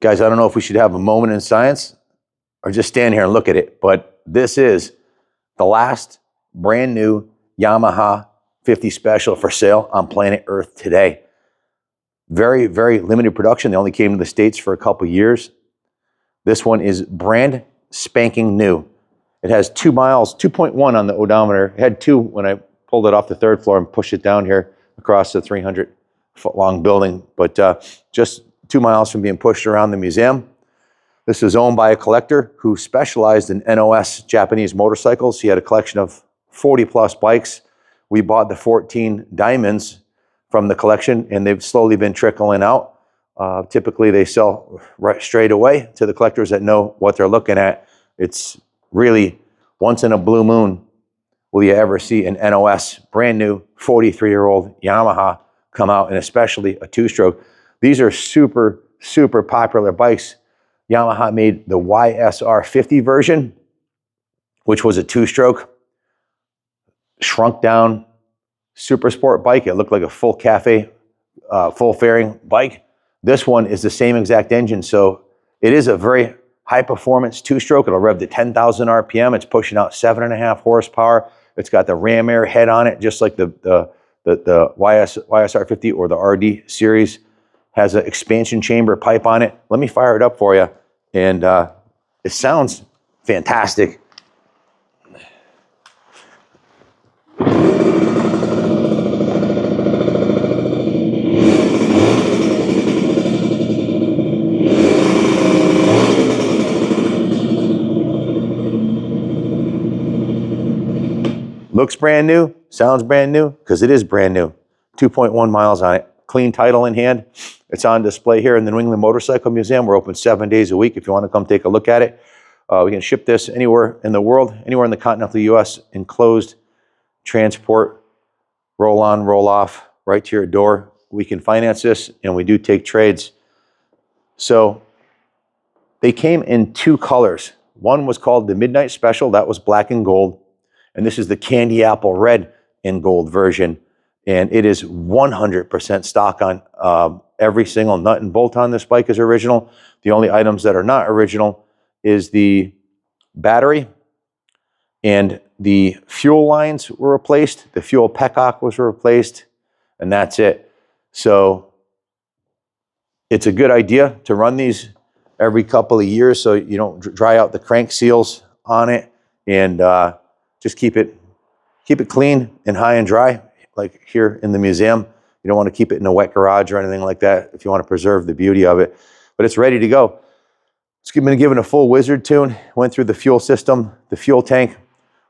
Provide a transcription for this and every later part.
Guys, I don't know if we should have a moment in science or just stand here and look at it, but this is the last brand new Yamaha 50 Special for sale on planet Earth today. Very, very limited production. They only came to the States for a couple years. This one is brand spanking new. It has 2 miles, 2.1 on the odometer. It had 2 when I pulled it off the 3rd floor and pushed it down here across the 300-foot long building, but just 2 miles from being pushed around the museum. This is owned by a collector who specialized in NOS Japanese motorcycles. He had a collection of 40 plus bikes. We bought the 14 diamonds from the collection, and they've slowly been trickling out. Typically they sell right straight away to the collectors that know what they're looking at. It's really once in a blue moon will you ever see an NOS brand new 43-year-old Yamaha come out, and especially a 2-stroke. These are super, super popular bikes. Yamaha made the YSR 50 version, which was a 2-stroke, shrunk down super sport bike. It looked like a full cafe, full fairing bike. This one is the same exact engine, so it is a very high performance 2-stroke. It'll rev to 10,000 RPM. It's pushing out 7.5 horsepower. It's got the ram air head on it, just like the YSR 50 or the RD series. Has an expansion chamber pipe on it. Let me fire it up for you, and it sounds fantastic. Looks brand new, sounds brand new, because it is brand new. 2.1 miles on it. Clean title in hand. It's on display here in the New England Motorcycle Museum. We're open 7 days a week if you want to come take a look at it. We can ship this anywhere in the world, anywhere in the continental U.S., enclosed transport, roll on, roll off, right to your door. We can finance this, and we do take trades. So they came in 2 colors. One was called the Midnight Special. That was black and gold. And this is the candy apple red and gold version. And it is 100% stock on every single nut and bolt on this bike is original. The only items that are not original is the battery, and the fuel lines were replaced. The fuel petcock was replaced, and that's it. So it's a good idea to run these every couple of years so you don't dry out the crank seals on it, and just keep it clean and high and dry, like here in the museum. You don't want to keep it in a wet garage or anything like that if you want to preserve the beauty of it. But it's ready to go. It's been given a full wizard tune, went through the fuel system. The fuel tank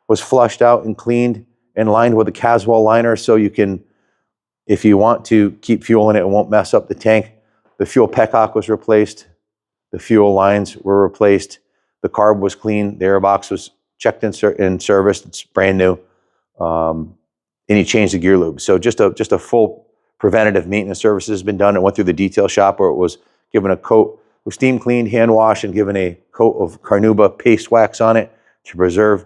was flushed out and cleaned and lined with a Caswell liner, so you can, if you want to keep fuel in it, it won't mess up the tank. The fuel petcock was replaced. The fuel lines were replaced. The carb was clean. The airbox was checked and serviced. It's brand new. And he changed the gear lube. So just a full preventative maintenance service has been done. It went through the detail shop where it was given a coat of steam cleaned, hand washed, and given a coat of Carnauba paste wax on it to preserve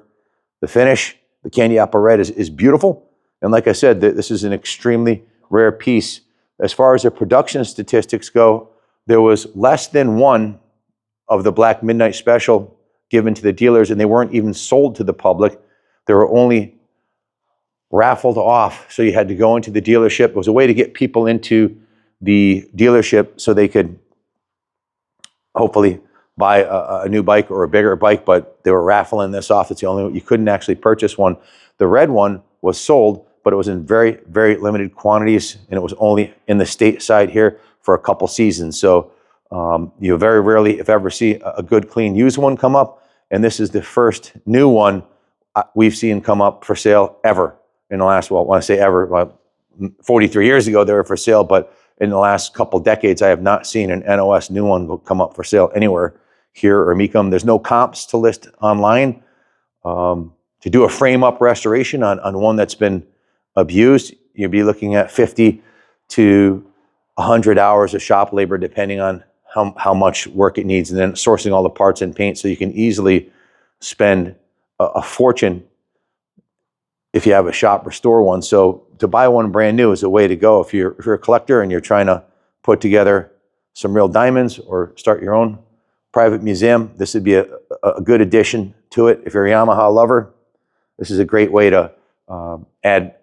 the finish. The candy apple red is beautiful. And like I said, this is an extremely rare piece. As far as the production statistics go, there was less than 1 of the Black Midnight Special given to the dealers, and they weren't even sold to the public. They were only raffled off. So you had to go into the dealership. It was a way to get people into the dealership so they could hopefully buy a new bike or a bigger bike, but they were raffling this off. It's the only one. You couldn't actually purchase one. The red one was sold, but it was in very, very limited quantities, and it was only in the stateside here for a couple seasons. So you very rarely, if ever, see a good, clean used one come up, and this is the first new one we've seen come up for sale ever in the last, well, when I say ever, well, 43 years ago they were for sale, but in the last couple decades, I have not seen an NOS new one come up for sale anywhere here or Mecum. There's no comps to list online. To do a frame-up restoration on one that's been abused, you'd be looking at 50 to 100 hours of shop labor, depending on how much work it needs, and then sourcing all the parts and paint. So you can easily spend a fortune if you have a shop restore one. So to buy one brand new is a way to go if you're a collector and you're trying to put together some real diamonds or start your own private museum, this would be a good addition to it. If you're a Yamaha lover, this is a great way to add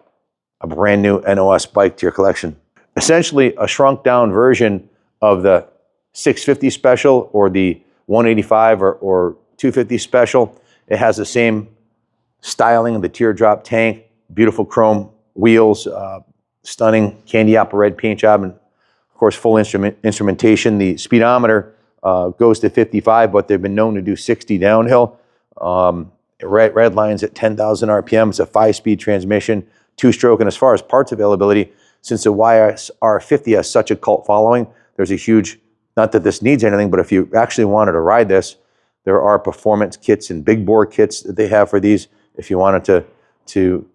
a brand new NOS bike to your collection. Essentially a shrunk down version of the 650 Special or the 185 or 250 Special. It has the same styling, the teardrop tank, beautiful chrome wheels, stunning candy apple red paint job, and of course full instrumentation. The speedometer goes to 55, but they've been known to do 60 downhill. Red lines at 10,000 RPM. It's a 5-speed transmission, 2-stroke, and as far as parts availability, since the YSR50 has such a cult following, there's a huge, not that this needs anything, but if you actually wanted to ride this, there are performance kits and big bore kits that they have for these if you wanted to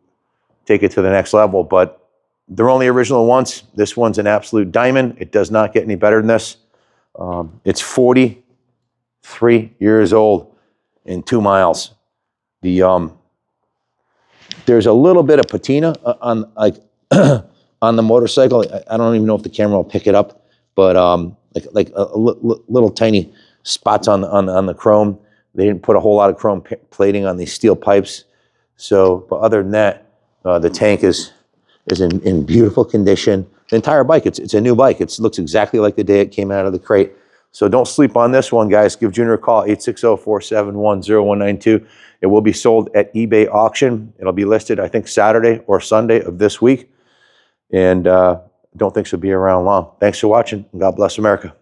take it to the next level. But they're only original once. This one's an absolute diamond. It does not get any better than this. It's 43 years old in 2 miles. There's a little bit of patina on on the motorcycle. I don't even know if the camera will pick it up, but like little tiny spots on the chrome. They didn't put a whole lot of chrome plating on these steel pipes. So, but other than that, the tank is in beautiful condition. The entire bike, it's a new bike. It looks exactly like the day it came out of the crate. So don't sleep on this one, guys. Give Junior a call, 860-471-0192. It will be sold at eBay auction. It'll be listed, I think, Saturday or Sunday of this week. And don't think she'll be around long. Thanks for watching, and God bless America.